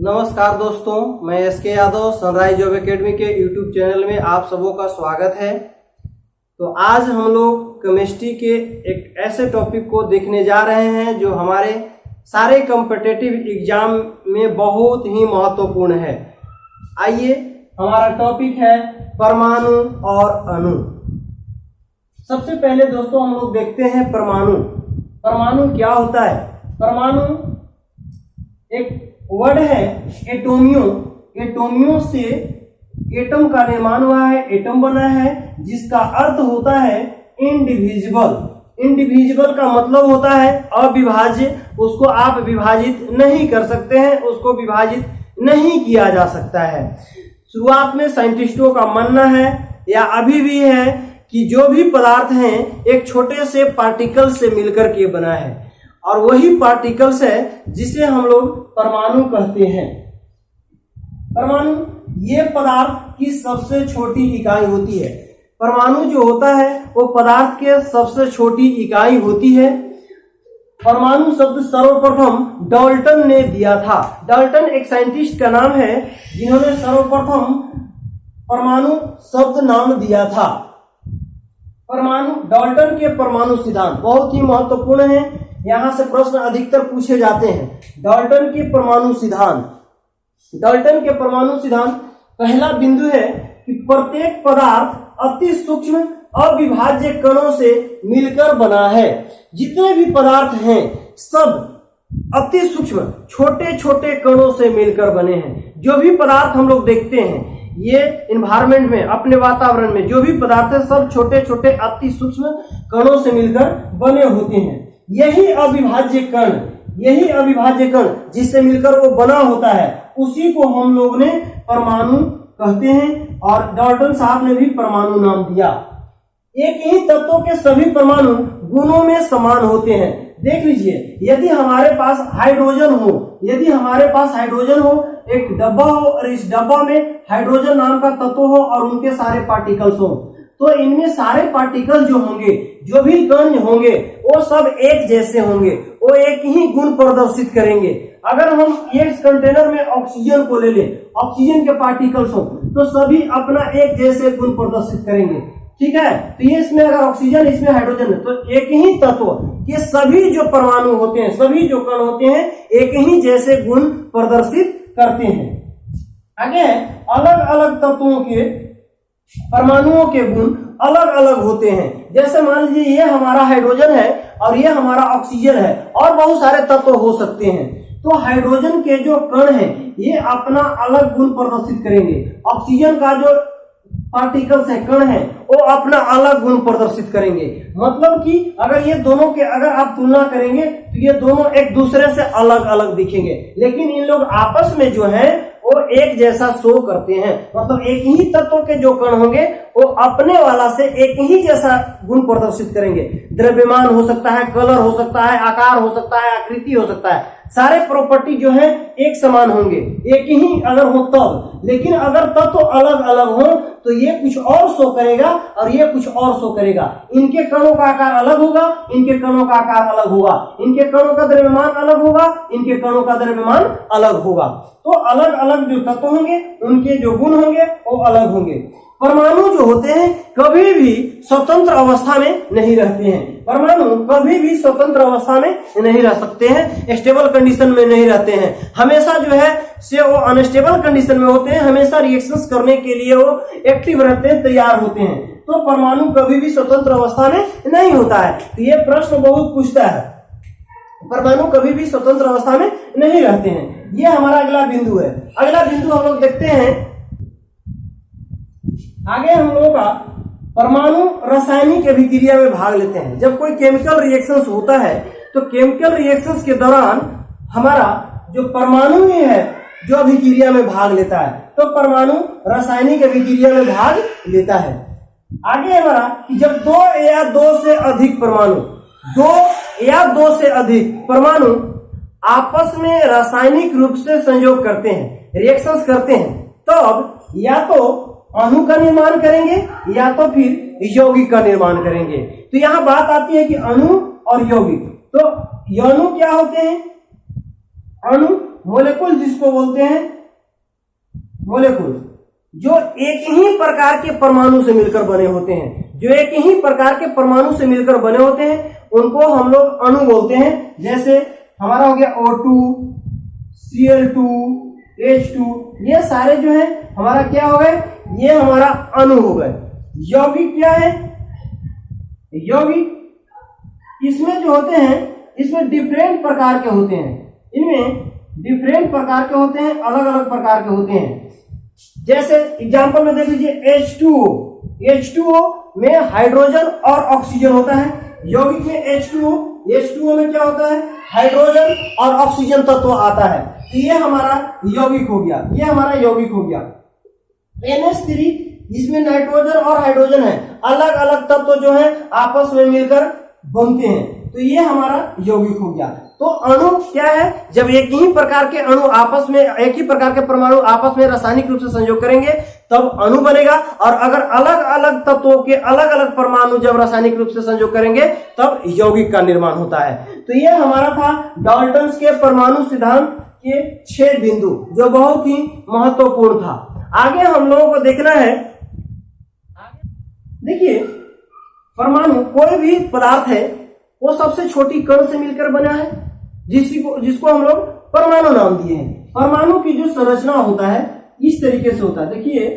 नमस्कार दोस्तों, मैं SK Yadav sunrise job academy के यूट्यूब चैनल में आप सबों का स्वागत है। तो आज हम लोग केमिस्ट्री के एक ऐसे टॉपिक को देखने जा रहे हैं जो हमारे सारे कॉम्पिटिटिव एग्जाम में बहुत ही महत्वपूर्ण है। आइए, हमारा टॉपिक है परमाणु और अणु। सबसे पहले दोस्तों हम लोग देखते हैं परमाणु। परमाणु क्या होता है? परमाणु एक वर्ड है एटोमियो। एटोमियो से एटम का निर्माण हुआ है, एटम बना है, जिसका अर्थ होता है इंडिविजिबल। इंडिविजिबल का मतलब होता है अविभाज्य। उसको आप विभाजित नहीं कर सकते हैं, उसको विभाजित नहीं किया जा सकता है। शुरुआत में साइंटिस्टों का मानना है या अभी भी है कि जो भी पदार्थ हैं एक छोटे से पार्टिकल से मिलकर के बना है, और वही पार्टिकल्स है जिसे हम लोग परमाणु कहते हैं। परमाणु ये पदार्थ की सबसे छोटी इकाई होती है। परमाणु जो होता है वो पदार्थ के सबसे छोटी इकाई होती है। परमाणु शब्द सर्वप्रथम डाल्टन ने दिया था। डाल्टन एक साइंटिस्ट का नाम है जिन्होंने सर्वप्रथम परमाणु शब्द नाम दिया था। परमाणु, डाल्टन के परमाणु सिद्धांत बहुत ही महत्वपूर्ण है। यहां से प्रश्न अधिकतर पूछे जाते हैं। डाल्टन के परमाणु सिद्धांत। डाल्टन के परमाणु सिद्धांत पहला बिंदु है कि प्रत्येक पदार्थ अति सूक्ष्म अविभाज्य कणों से मिलकर बना है। जितने भी पदार्थ हैं सब अति सूक्ष्म छोटे छोटे कणों से मिलकर बने हैं। जो भी पदार्थ हम लोग देखते हैं ये एनवायरमेंट में, अपने वातावरण में जो भी पदार्थ है सब छोटे छोटे अति सूक्ष्म कणों से मिलकर बने होते हैं। यही अविभाज्य कण जिससे मिलकर वो बना होता है, उसी को हम लोग ने परमाणु कहते हैं। और डाल्टन साहब ने भी परमाणु नाम दिया। एक ही तत्वों के सभी परमाणु गुणों में समान होते हैं। देख लीजिए, यदि हमारे पास हाइड्रोजन हो, एक डब्बा हो और इस डब्बा में हाइड्रोजन नाम का तत्व हो और उनके सारे पार्टिकल्स हो, तो इनमें सारे पार्टिकल जो होंगे, जो भी कण होंगे, वो सब एक जैसे होंगे, वो एक ही गुण प्रदर्शित करेंगे। अगर हम एक कंटेनर में ऑक्सीजन को ले लें, ऑक्सीजन के पार्टिकल्स हो, तो सभी अपना एक जैसे गुण प्रदर्शित करेंगे। ठीक है, तो ये इसमें अगर ऑक्सीजन, इसमें हाइड्रोजन है, तो एक ही तत्व ये सभी जो परमाणु होते हैं, सभी जो कण होते हैं, एक ही जैसे गुण प्रदर्शित करते हैं। आगे अलग अलग तत्वों के परमाणुओं के गुण अलग अलग होते हैं। जैसे मान लीजिए ये हमारा हाइड्रोजन है और ये हमारा ऑक्सीजन है, और बहुत सारे तत्व हो सकते हैं। तो हाइड्रोजन के जो कण हैं ये अपना अलग गुण प्रदर्शित करेंगे। ऑक्सीजन का जो पार्टिकल्स है, कण है, वो अपना अलग गुण प्रदर्शित करेंगे। मतलब कि अगर ये दोनों के अगर आप तुलना करेंगे तो ये दोनों एक दूसरे से अलग अलग दिखेंगे, लेकिन इन लोग आपस में जो है वो एक जैसा शो करते हैं। मतलब एक ही तत्व के जो कण होंगे वो अपने वाला से एक ही जैसा गुण प्रदर्शित करेंगे। द्रव्यमान हो सकता है, कलर हो सकता है, आकार हो सकता है, आकृति हो सकता है, सारे प्रॉपर्टी जो है एक समान होंगे, एक ही अगर हो तब। लेकिन अगर तत्व अलग अलग हो तो ये कुछ और शो करेगा और ये कुछ और शो करेगा। इनके कणों का आकार अलग होगा, इनके कणों का आकार अलग होगा, इनके कणों का द्रव्यमान अलग होगा, इनके कणों का द्रव्यमान अलग होगा। तो अलग अलग जो तत्व होंगे उनके जो गुण होंगे वो अलग होंगे। परमाणु जो होते हैं कभी भी स्वतंत्र अवस्था में नहीं रहते हैं। परमाणु कभी भी स्वतंत्र अवस्था में नहीं रह सकते हैं, स्टेबल कंडीशन में नहीं रहते हैं। हमेशा जो है से वो अनस्टेबल कंडीशन में होते हैं। हमेशा रिएक्शंस करने के लिए वो एक्टिव रहते हैं, तैयार होते हैं। तो परमाणु कभी भी स्वतंत्र अवस्था में नहीं होता है। तो ये प्रश्न बहुत पूछता है, परमाणु कभी भी स्वतंत्र अवस्था में नहीं रहते हैं। ये हमारा अगला बिंदु है। अगला बिंदु हम लोग देखते हैं आगे। हम लोगों का परमाणु रासायनिक अभिक्रिया में भाग लेते हैं। जब कोई केमिकल रिएक्शंस होता है तो केमिकल रिएक्शंस के दौरान हमारा जो परमाणु ही है जो अभिक्रिया में भाग लेता है, तो परमाणु रासायनिक अभिक्रिया में भाग लेता है। आगे हमारा कि जब दो या दो से अधिक परमाणु आपस में रासायनिक रूप से संयोग करते हैं, रिएक्शंस करते हैं, तब या तो अणु का निर्माण करेंगे या तो फिर यौगिक का निर्माण करेंगे। तो यहाँ बात आती है कि अणु और यौगिक। तो अणु क्या होते हैं? अणु, मोलेकुल जिसको बोलते हैं मोलेकुल, जो एक ही प्रकार के परमाणु से मिलकर बने होते हैं, जो एक ही प्रकार के परमाणु से मिलकर बने होते हैं उनको हम लोग अणु बोलते हैं। जैसे हमारा हो गया O2, Cl2, H2, ये सारे जो है हमारा क्या हो गए, ये हमारा अणु हो गए। यौगिक क्या है, यौगिक इसमें जो होते हैं इसमें डिफरेंट प्रकार के होते हैं, इनमें डिफरेंट प्रकार के होते हैं, अलग अलग प्रकार के होते हैं। जैसे एग्जांपल में देख लीजिए H2O, H2O में हाइड्रोजन और ऑक्सीजन होता है। यौगिक में H2O में क्या होता है, हाइड्रोजन और ऑक्सीजन तत्व आता है। तो ये हमारा यौगिक हो गया, ये हमारा यौगिक हो गया। NH3 इसमें नाइट्रोजन और हाइड्रोजन है, अलग अलग तत्व जो है आपस में मिलकर बनते हैं, तो ये हमारा यौगिक हो गया। तो अणु क्या है, जब एक ही प्रकार के अणु आपस में, एक ही प्रकार के परमाणु आपस में रासायनिक रूप से संयोग करेंगे तब अणु बनेगा, और अगर अलग अलग तत्वों के अलग अलग परमाणु जब रासायनिक रूप से संयोग करेंगे तब यौगिक का निर्माण होता है। तो ये हमारा था डाल्टन के परमाणु सिद्धांत के 6 बिंदु, जो बहुत ही महत्वपूर्ण था। आगे हम लोगों को देखना है, देखिए परमाणु कोई भी पदार्थ है वो सबसे छोटी कण से मिलकर बना है, जिसको हम लोग परमाणु नाम दिए हैं। परमाणु की जो संरचना होता है इस तरीके से होता है। देखिए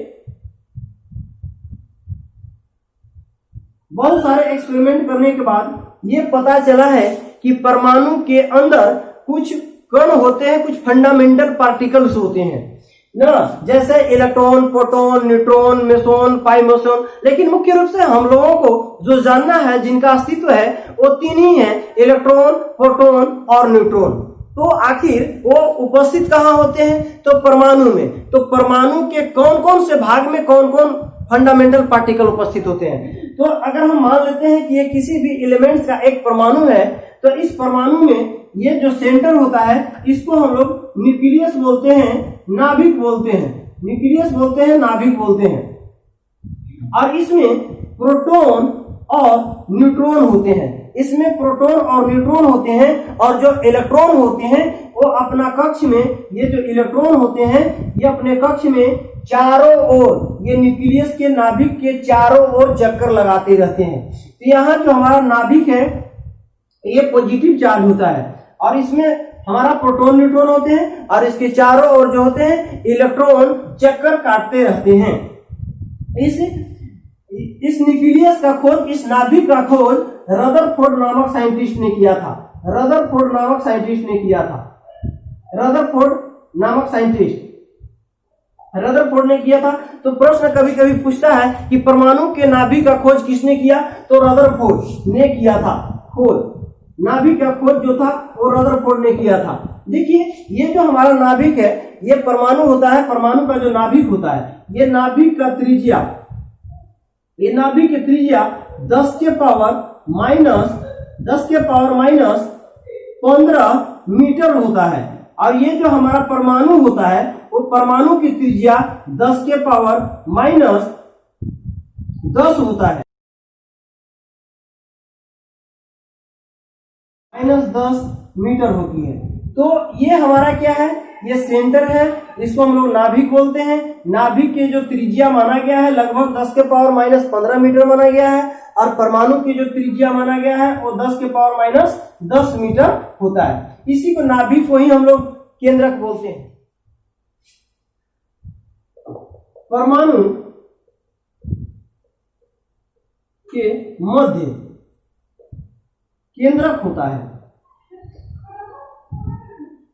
बहुत सारे एक्सपेरिमेंट करने के बाद ये पता चला है कि परमाणु के अंदर कुछ कण होते हैं, कुछ फंडामेंटल पार्टिकल्स होते हैं ना, जैसे इलेक्ट्रॉन, प्रोटॉन, न्यूट्रॉन, मेसोन, पाइमोसोन। लेकिन मुख्य रूप से हम लोगों को जो जानना है, जिनका अस्तित्व है, वो 3 ही है, इलेक्ट्रॉन, प्रोटॉन और न्यूट्रॉन। तो आखिर वो उपस्थित कहाँ होते हैं, तो परमाणु में। तो परमाणु के कौन कौन से भाग में कौन कौन फंडामेंटल पार्टिकल उपस्थित होते हैं। तो अगर हम मान लेते हैं कि ये किसी भी एलिमेंट्स का एक परमाणु है, तो इस परमाणु में ये जो सेंटर होता है इसको हम लोग न्यूक्लियस बोलते हैं, नाभिक बोलते हैं, न्यूक्लियस बोलते हैं, नाभिक बोलते हैं। और इसमें प्रोटॉन और न्यूट्रॉन होते हैं, इसमें प्रोटॉन और न्यूट्रॉन होते हैं। और जो इलेक्ट्रॉन होते हैं वो अपना कक्ष में, ये जो इलेक्ट्रॉन होते हैं ये अपने कक्ष में चारों ओर, ये न्यूक्लियस के नाभिक के चारों ओर चक्कर लगाते रहते हैं। तो यहाँ जो हमारा नाभिक है ये पॉजिटिव चार्ज होता है, और इसमें हमारा प्रोटॉन न्यूट्रॉन होते हैं, और इसके चारों ओर जो होते हैं इलेक्ट्रॉन चक्कर काटते रहते हैं। इस न्यूक्लियस का खोज, इस नाभिक का खोज रदरफोर्ड नामक साइंटिस्ट ने किया था। रदरफोर्ड नामक साइंटिस्ट ने किया था। रदरफोर्ड नामक साइंटिस्ट, रदरफोर्ड ने किया था। तो प्रश्न कभी कभी पूछता है कि परमाणु के नाभिक का खोज किसने किया, तो रदरफोर्ड ने किया था खोज। नाभिक का खोज जो था वो रदरफोर्ड ने किया था। देखिए ये जो हमारा नाभिक है ये परमाणु होता है, परमाणु का जो नाभिक होता है, ये नाभिक का त्रिज्या, ये नाभिक की त्रिज्या 10 के पावर माइनस 15 मीटर होता है। और ये जो हमारा परमाणु होता है वो परमाणु की त्रिज्या 10 के पावर माइनस 10 होता है, -10 मीटर होती है। तो ये हमारा क्या है, ये सेंटर है, इसको हम लोग नाभिक बोलते हैं। नाभिक के जो त्रिज्या माना गया है लगभग 10 के पावर माइनस 15 मीटर माना गया है, और परमाणु की जो त्रिज्या माना गया है वो 10 के पावर माइनस 10 मीटर होता है। इसी को नाभिक को ही हम लोग केंद्रक बोलते हैं। परमाणु के मध्य केंद्रक होता है,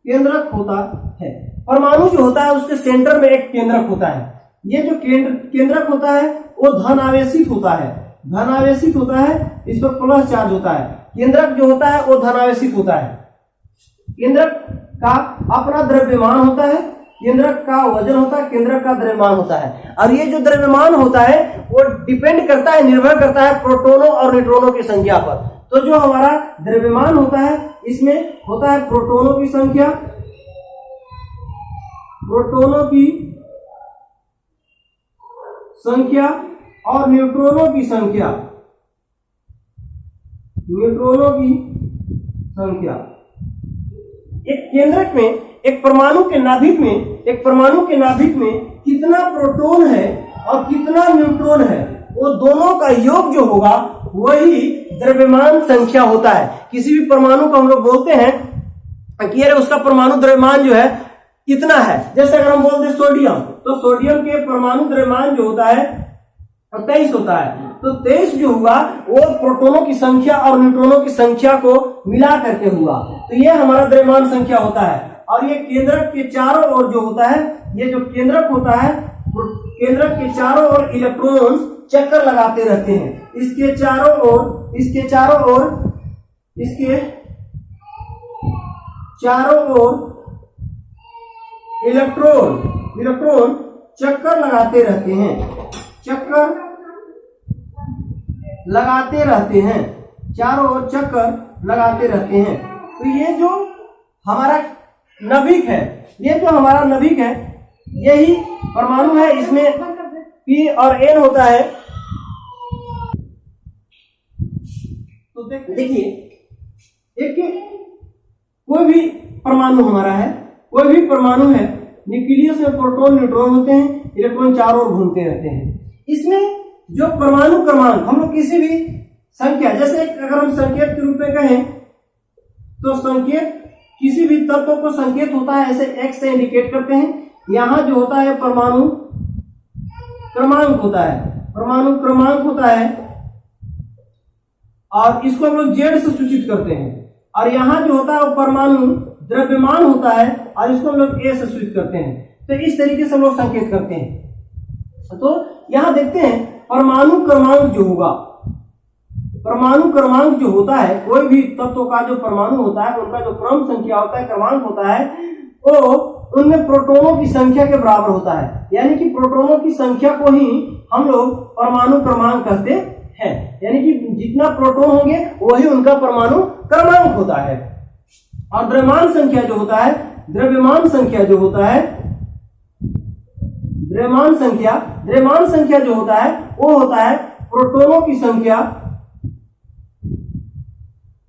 केंद्रक होता है। परमाणु जो होता है उसके सेंटर में एक केंद्रक होता है। ये जो केंद्रक होता है वो धन आवेशित होता है, धन आवेशित होता है, इस पर प्लस चार्ज होता है। केंद्रक जो होता है वो धन आवेशित होता है। केंद्रक का अपना द्रव्यमान होता है, केंद्रक का वजन होता है, केंद्रक का द्रव्यमान होता है। और ये जो द्रव्यमान होता है वो डिपेंड करता है, निर्भर करता है प्रोटॉनों और न्यूट्रॉनों की संख्या पर। तो जो हमारा द्रव्यमान होता है इसमें होता है प्रोटॉनों की संख्या, प्रोटॉनों की संख्या और न्यूट्रॉनों की संख्या, न्यूट्रॉनों की संख्या। एक केंद्रक में, एक परमाणु के नाभिक में कितना प्रोटॉन है और कितना न्यूट्रॉन है, वो दोनों का योग जो होगा वही द्रव्यमान संख्या होता है। किसी भी परमाणु को हम लोग बोलते हैं कि अरे उसका परमाणु द्रव्यमान जो है कितना है। जैसे अगर हम बोलते हैं सोडियम, तो सोडियम के परमाणु द्रव्यमान जो होता है 23 होता है। तो 23 जो हुआ वो प्रोटॉनों की संख्या और न्यूट्रॉनों की संख्या को मिला करके हुआ, तो ये हमारा द्रव्यमान संख्या होता है। और ये केंद्रक के चारों ओर जो होता है, ये जो केंद्रक होता है, केंद्रक के चारों ओर इलेक्ट्रॉन्स चक्कर लगाते रहते हैं। इसके चारों ओर इलेक्ट्रॉन चक्कर लगाते रहते हैं, चारों ओर चक्कर लगाते रहते हैं। तो ये जो हमारा नाभिक है, यही परमाणु है, इसमें P और N होता है। तो देखिए, एक कोई भी परमाणु है, न्यूक्लियस में प्रोटॉन न्यूट्रॉन होते हैं, इलेक्ट्रॉन चारों ओर घूमते रहते हैं। इसमें जो परमाणु क्रमांक हम लोग किसी भी संख्या, जैसे अगर हम संकेत के रूप में कहें तो संकेत किसी भी तत्व को संकेत होता है, ऐसे x से इंडिकेट करते हैं। यहां जो होता है परमाणु क्रमांक होता है और इसको हम लोग z से सूचित करते हैं। और यहां जो होता है वो परमाणु द्रव्यमान होता है और इसको हम लोग a से सूचित करते हैं। तो इस तरीके से हम लोग संकेत करते हैं। तो यहां देखते हैं परमाणु क्रमांक जो होता है, कोई भी तत्व का जो परमाणु होता है उनका जो क्रम संख्या होता है, क्रमांक होता है, वो उनमें प्रोटॉनों की संख्या के बराबर होता है। यानी कि प्रोटॉनों की संख्या को ही हम लोग परमाणु क्रमांक कहते हैं। यानी कि जितना प्रोटॉन होंगे वही उनका परमाणु क्रमांक होता है। और द्रव्यमान संख्या जो होता है वो होता है प्रोटॉनों की संख्या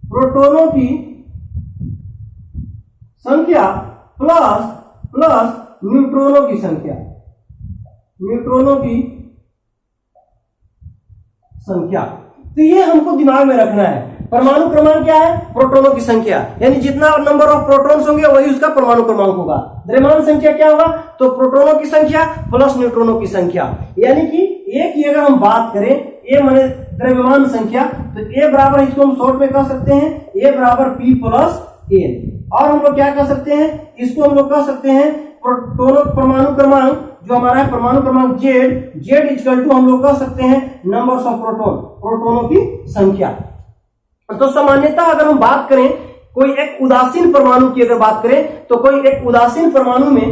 प्लस न्यूट्रॉनों की संख्या। तो ये हमको दिमाग में रखना है। परमाणु क्रमांक क्या है? प्रोटॉनों की संख्या, यानी जितना नंबर ऑफ प्रोटॉन्स होंगे वही उसका परमाणु क्रमांक होगा। द्रव्यमान संख्या क्या होगा? तो प्रोटॉनों की संख्या प्लस न्यूट्रॉनों की संख्या। यानी कि ए की अगर हम बात करें, ए माने द्रव्यमान संख्या, तो ए बराबर, इसको हम शॉर्ट में कह सकते हैं ए बराबर पी प्लस एन। और हम लोग क्या कह सकते हैं, इसको हम लोग कह सकते हैं प्रोटॉनों परमाणु क्रमांक जो हमारा है, परमाणु क्रमांक जेड इक्वल टू हम लोग कह सकते हैं नंबर्स ऑफ प्रोटॉनों की संख्या। तो सामान्यतः अगर हम बात करें कोई एक उदासीन परमाणु की अगर बात करें, तो कोई एक उदासीन परमाणु में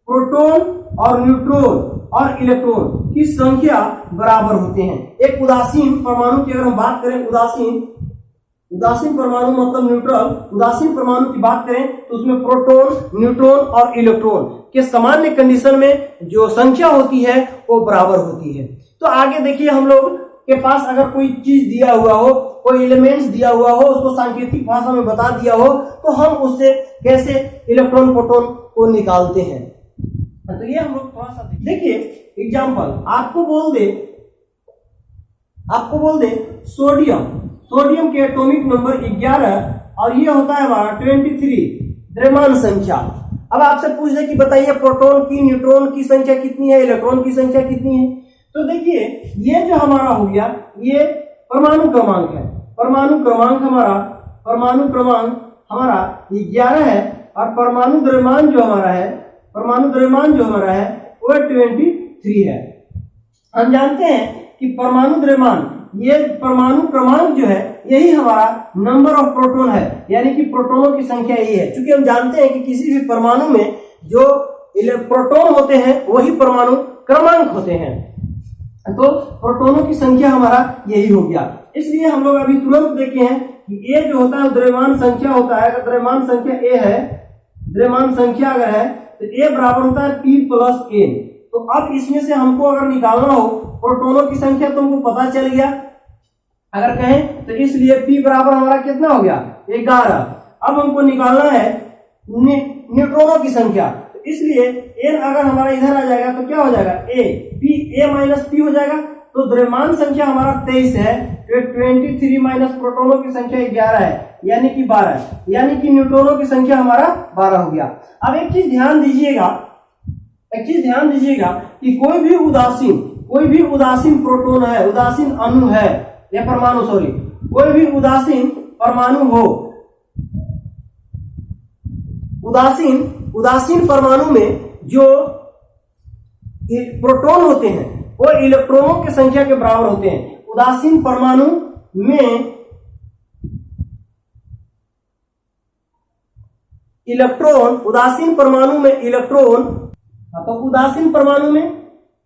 प्रोटॉन और न्यूट्रॉन और इलेक्ट्रॉन की संख्या बराबर होते हैं। एक उदासीन परमाणु की अगर हम बात करें, उदासीन परमाणु मतलब न्यूट्रल, उदासीन परमाणु की बात करें तो उसमें प्रोटॉन, न्यूट्रॉन और इलेक्ट्रॉन के सामान्य कंडीशन में जो संख्या होती है वो बराबर होती है। तो आगे देखिए, हम लोग के पास अगर कोई चीज दिया हुआ हो, कोई एलिमेंट्स दिया हुआ हो, उसको सांकेतिक भाषा में बता दिया हो, तो हम उससे कैसे इलेक्ट्रॉन प्रोटॉन को निकालते हैं। तो ये हम लोग थोड़ा सा देखिए एग्जांपल, आपको बोल दे सोडियम के एटॉमिक नंबर 11 और ये होता है हमारा 23 द्रव्यमान संख्या। अब आपसे पूछ दे कि बताइए प्रोटॉन की, न्यूट्रॉन की संख्या कितनी है, इलेक्ट्रॉन की संख्या कितनी है। तो देखिए ये जो हमारा हो गया, ये परमाणु क्रमांक है। परमाणु क्रमांक हमारा 11 है और परमाणु द्रव्यमान जो हमारा है वो 23 है। हम जानते हैं कि परमाणु द्रव्यमान, ये परमाणु क्रमांक जो है यही हमारा नंबर ऑफ प्रोटॉन है, यानी कि प्रोटॉनों की संख्या यही है। क्योंकि हम जानते हैं कि किसी भी परमाणु में जो प्रोटॉन होते हैं वही परमाणु क्रमांक होते हैं। तो प्रोटॉनों की संख्या हमारा यही हो गया। इसलिए हम लोग अभी तुरंत देखे हैं कि ए जो होता है द्रव्यमान संख्या होता है। अगर द्रव्यमान संख्या ए है, द्रव्यमान संख्या अगर है तो ए बराबर होता है पी प्लस एन। तो अब इसमें से हमको अगर निकालना हो प्रोटॉनों की संख्या तो हमको पता चल गया अगर कहें तो, इसलिए पी बराबर हमारा कितना हो गया 11। अब हमको निकालना है न्यूट्रॉनों की संख्या। तो इसलिए n अगर हमारा इधर आ जाएगा तो क्या हो जाएगा, a माइनस p हो जाएगा। तो द्रव्यमान संख्या हमारा 23 है, तो 23 माइनस प्रोटोनों की संख्या 11 है, यानी कि 12, यानी कि न्यूट्रॉनों की संख्या हमारा 12 हो गया। अब एक चीज ध्यान दीजिएगा कि कोई भी उदासीन प्रोटोन है, उदासीन अणु है या परमाणु, सॉरी, कोई भी उदासीन परमाणु हो, उदासीन परमाणु में जो प्रोटॉन होते हैं वो इलेक्ट्रॉनों की संख्या के बराबर होते हैं। उदासीन परमाणु में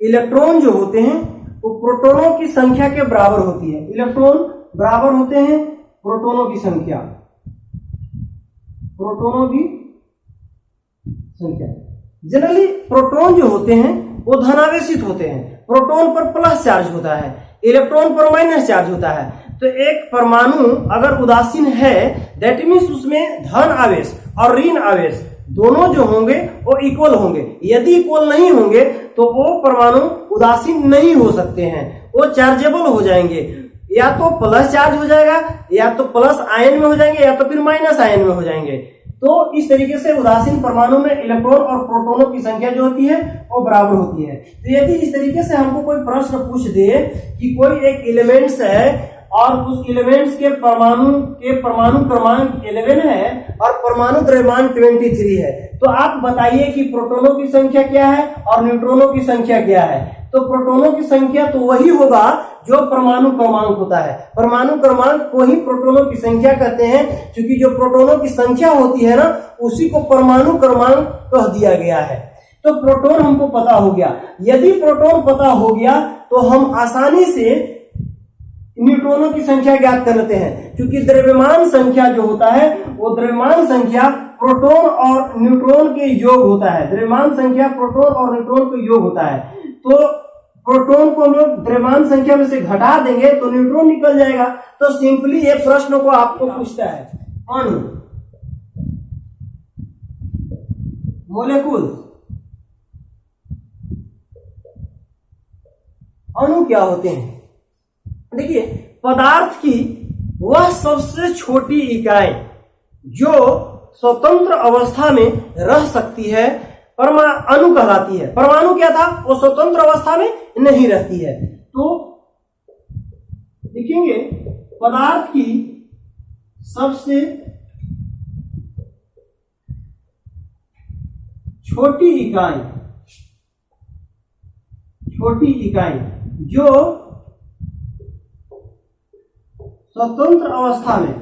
इलेक्ट्रॉन जो होते हैं वो प्रोटॉनों की संख्या के बराबर होती है। इलेक्ट्रॉन बराबर होते हैं प्रोटॉनों की संख्या। जनरली प्रोटॉन जो होते हैं वो धनावेशित होते हैं। प्रोटॉन पर प्लस चार्ज होता है, इलेक्ट्रॉन पर माइनस चार्ज होता है। तो एक परमाणु अगर उदासीन है, दैट मीन्स उसमें धन आवेश और ऋण आवेश दोनों जो होंगे वो इक्वल होंगे। यदि इक्वल नहीं होंगे तो वो परमाणु उदासीन नहीं हो सकते हैं, वो चार्जेबल हो जाएंगे। या तो प्लस चार्ज हो जाएगा, या तो प्लस आयन में हो जाएंगे, या तो फिर माइनस आयन में हो जाएंगे। तो इस तरीके से उदासीन परमाणु में इलेक्ट्रॉन और प्रोटॉनों की संख्या जो होती है वो बराबर होती है। तो यदि इस तरीके से हमको कोई प्रश्न पूछ दे कि कोई एक एलिमेंट्स है और उस एलिमेंट्स के परमाणु क्रमांक 11 है और परमाणु द्रव्यमान 23 है, तो आप बताइए कि प्रोटॉनों की संख्या क्या है और न्यूट्रॉनों की संख्या क्या है। तो प्रोटॉनों की संख्या तो वही होगा जो परमाणु क्रमांक होता है। परमाणु क्रमांक को ही प्रोटॉनों की संख्या कहते हैं, क्योंकि जो प्रोटॉनों की संख्या होती है ना, उसी को परमाणु क्रमांक कह दिया गया है। तो प्रोटॉन हमको पता हो गया। यदि प्रोटॉन पता हो गया तो हम आसानी से न्यूट्रॉनों की संख्या ज्ञात कर लेते हैं, क्योंकि द्रव्यमान संख्या जो होता है वो द्रव्यमान संख्या प्रोटॉन और न्यूट्रॉन के योग होता है। द्रव्यमान संख्या प्रोटॉन और न्यूट्रॉन के योग होता है। तो प्रोटॉन को हम लोग द्रव्यमान संख्या में से घटा देंगे तो न्यूट्रॉन निकल जाएगा। तो सिंपली ये प्रश्न को आपको पूछता है, अणु, मोलेकुल, अणु क्या होते हैं। देखिए, पदार्थ की वह सबसे छोटी इकाई जो स्वतंत्र अवस्था में रह सकती है अणु कहलाती है। परमाणु क्या था, वो स्वतंत्र अवस्था में नहीं रहती है। तो देखेंगे पदार्थ की सबसे छोटी इकाई जो स्वतंत्र अवस्था में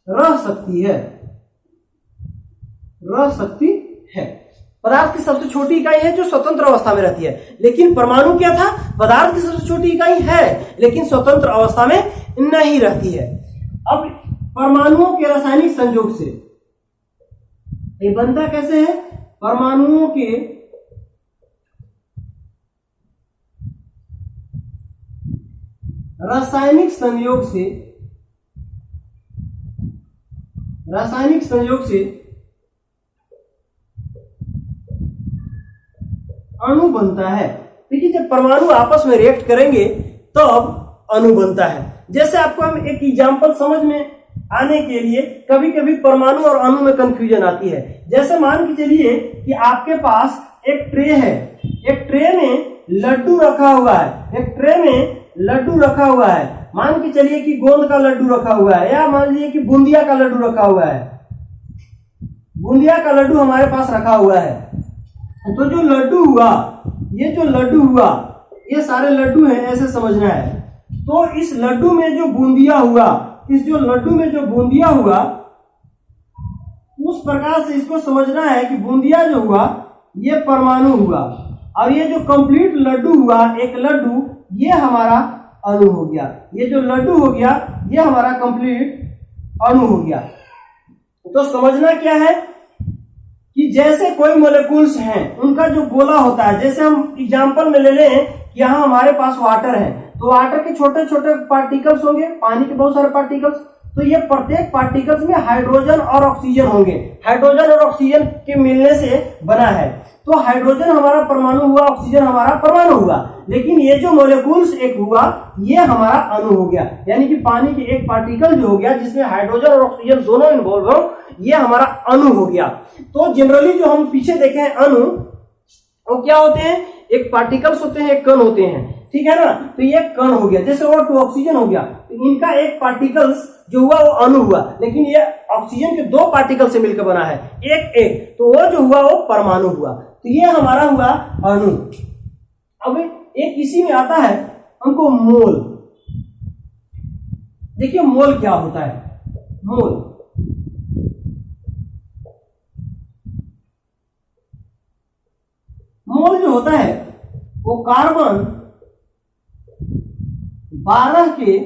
रह सकती है। पदार्थ की सबसे छोटी इकाई है जो स्वतंत्र अवस्था में रहती है। लेकिन परमाणु क्या था, पदार्थ की सबसे छोटी इकाई है लेकिन स्वतंत्र अवस्था में नहीं रहती है। अब परमाणुओं के रासायनिक संयोग से ये बनता कैसे है, परमाणुओं के रासायनिक संयोग से अणु बनता है। देखिए, जब परमाणु आपस में रिएक्ट करेंगे तब अणु बनता है। जैसे आपको हम एक एग्जांपल समझ में आने के लिए, कभी कभी परमाणु और अणु में कंफ्यूजन आती है। जैसे मान के चलिए कि आपके पास एक ट्रे है, एक ट्रे में लड्डू रखा हुआ है। मान के चलिए कि गोंद का लड्डू रखा हुआ है, या मान लीजिए कि बूंदिया का लड्डू रखा हुआ है। बूंदिया का लड्डू हमारे पास रखा हुआ है। तो जो लड्डू हुआ, ये सारे लड्डू हैं, ऐसे समझना है। तो इस लड्डू में जो बूंदिया हुआ, उस प्रकार से इसको समझना है कि बूंदिया जो हुआ ये परमाणु हुआ, और ये जो कंप्लीट लड्डू हुआ, एक लड्डू, ये हमारा अणु हो गया। ये जो लड्डू हो गया ये हमारा कंप्लीट अणु हो गया। तो समझना क्या है कि जैसे कोई मोलेकुल्स हैं, उनका जो गोला होता है, जैसे हम एग्जांपल में ले लें कि यहाँ हमारे पास वाटर है, तो वाटर के छोटे छोटे पार्टिकल्स होंगे, पानी के बहुत सारे पार्टिकल्स, तो ये प्रत्येक पार्टिकल्स में हाइड्रोजन और ऑक्सीजन होंगे, हाइड्रोजन और ऑक्सीजन के मिलने से बना है। तो हाइड्रोजन हमारा परमाणु हुआ, ऑक्सीजन हमारा परमाणु हुआ, लेकिन ये जो मोलिक्यूल्स एक हुआ ये हमारा अणु हो गया, यानी कि पानी के एक पार्टिकल जो हो गया जिसमें हाइड्रोजन और ऑक्सीजन दोनों इन्वॉल्व हो, ये हमारा अणु हो गया। तो जनरली जो हम पीछे देखे हैं अणु, वो क्या होते हैं, एक पार्टिकल्स होते हैं, एक कण होते हैं, ठीक है ना। तो ये कण हो गया, जैसे O2 ऑक्सीजन हो गया, तो इनका एक पार्टिकल्स जो हुआ वो अणु हुआ, लेकिन ये ऑक्सीजन के दो पार्टिकल से मिलकर बना है, एक एक, तो वो जो हुआ वो परमाणु हुआ। तो ये हमारा हुआ अणु। अब एक इसी में आता है हमको मोल। देखिए मोल क्या होता है, मोल मोल जो होता है वो कार्बन 12 के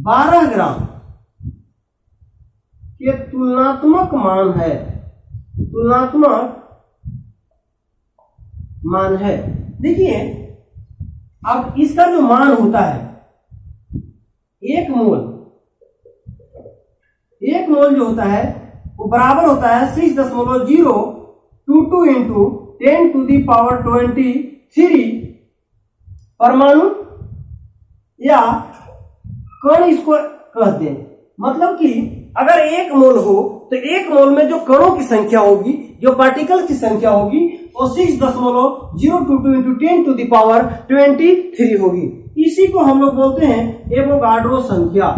12 ग्राम के तुलनात्मक मान है, तुलनात्मक मान है। देखिए अब इसका जो मान होता है, एक मोल जो होता है वो बराबर होता है 6.022 इंटू 10⁻23 परमाणु या कण इसको कहते हैं। मतलब कि अगर एक मोल हो तो एक मोल में जो कणों की संख्या होगी, जो पार्टिकल की संख्या होगी, वो 6.022 इंटू 10⁻23 होगी। इसी को हम लोग बोलते हैं एवोगाड्रो संख्या।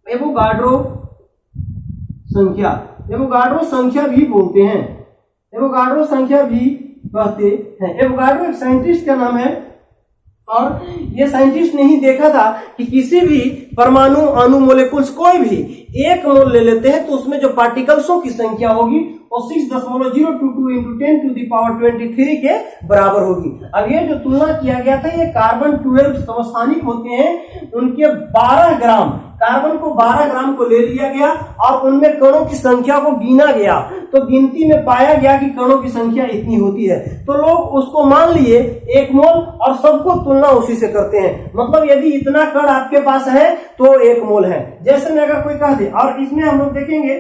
एवोगाड्रो संख्या भी बोलते हैं, एवोगाड्रो संख्या भी कहते हैं। एवोगाड्रो एक साइंटिस्ट का नाम है, और ये साइंटिस्ट ने ही देखा था कि किसी भी परमाणु, अणु, मोलिक्यूल्स कोई भी एक मोल ले लेते हैं तो उसमें जो पार्टिकल्सों की संख्या होगी वो 6.022 इंटू 10⁻23 के बराबर होगी। अब ये जो तुलना किया गया था, ये कार्बन 12 समस्थानिक होते हैं, उनके 12 ग्राम, कार्बन को 12 ग्राम को ले लिया गया और उनमें कणों की संख्या को गिना गया, तो गिनती में पाया गया कि कणों की संख्या इतनी होती है, तो लोग उसको मान लिए एक मोल और सबको तुलना उसी से करते हैं। मतलब यदि इतना कण आपके पास है तो एक मोल है। जैसे में अगर कोई कह दे, और इसमें हम लोग देखेंगे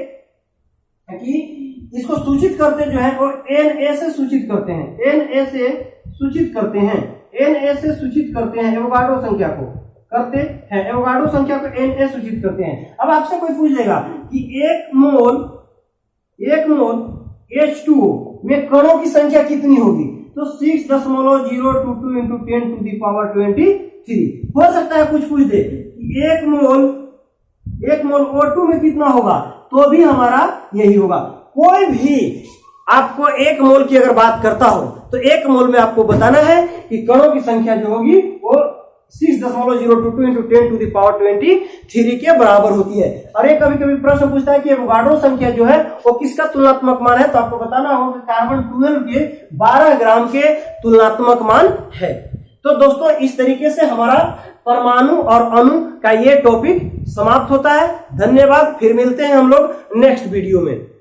कि इसको सूचित करते जो है वो Na से सूचित करते हैं, Na से सूचित करते हैं, Na से सूचित करते हैं, एवोगाड्रो संख्या को करते हैं, एवोगाड्रो संख्या को Na सूचित करते हैं। अब आपसे कोई पूछ लेगा कि एक मोल H2O में कणों की संख्या कितनी होगी, तो 6.022 इंटू 10⁻23। हो सकता है कुछ पूछ दे कि एक मोल O2 में कितना होगा, तो भी हमारा यही होगा। कोई भी आपको एक मोल की अगर बात करता हो तो एक मोल में आपको बताना है कि कणों की संख्या जो होगी वो 6.022 इंटू 10⁻23 के बराबर होती है। और ये कभी कभी प्रश्न पूछता है कि एवोगाड्रो संख्या जो है वो किसका तुलनात्मक मान है, तो आपको बताना होगा कि कार्बन 12 के 12 ग्राम के तुलनात्मक मान है। तो दोस्तों इस तरीके से हमारा परमाणु और अणु का ये टॉपिक समाप्त होता है। धन्यवाद, फिर मिलते हैं हम लोग नेक्स्ट वीडियो में।